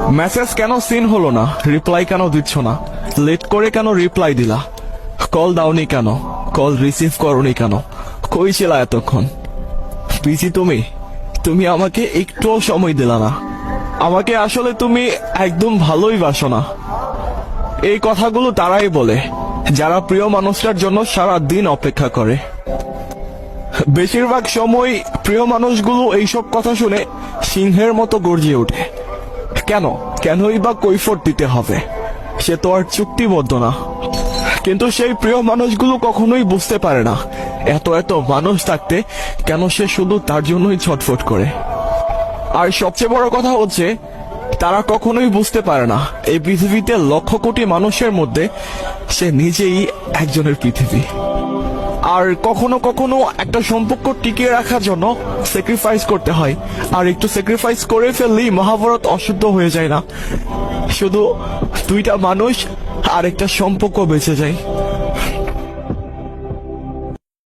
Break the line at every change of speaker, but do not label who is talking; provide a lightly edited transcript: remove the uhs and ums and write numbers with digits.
Message কেন scene হলো না? রিপ্লাই কেন দিচ্ছ না? লেট করে কেন রিপ্লাই দিলা? কল দাওনি কেন? কল রিসিভ করনি কেন? কই ছিলা এতক্ষণ? বিজি তুমি? তুমি আমাকে একটুও সময় দিলা না। আমাকে আসলে তুমি একদম ভালোই বাসো না। এই কথাগুলো তারাই বলে যারা প্রিয় মানুষটার জন্য সারা দিন অপেক্ষা করে। বেশিরভাগ সময় প্রিয় মানুষগুলো এইসব কথা শুনে সিংহের মতো গর্জিয়ে ওঠে। কেন কেনই বা কৈফিয়ত দিতে হবে? সে তো আর চুক্তিবদ্ধ না। কিন্তু সেই প্রিয় মানুষগুলো কখনোই বুঝতে পারে না এত এত মানুষ থাকতে কেন সে শুধু তার জন্যই ছটফট করে। আর সবচেয়ে বড় কথা হচ্ছে তারা কখনোই বুঝতে পারে না এই পৃথিবীতে লক্ষ কোটি মানুষের মধ্যে সে নিজেই একজনের পৃথিবী। আর কখনো কখনো একটা সম্পর্ক টিকিয়ে রাখার জন্য স্যাক্রিফাইস করতে হয়, আর একটু স্যাক্রিফাইস করে ফেললেই মহাভারত অশুদ্ধ হয়ে যায় না? শুধু দুইটা মানুষ আর একটা সম্পর্ক বেঁচে যায়।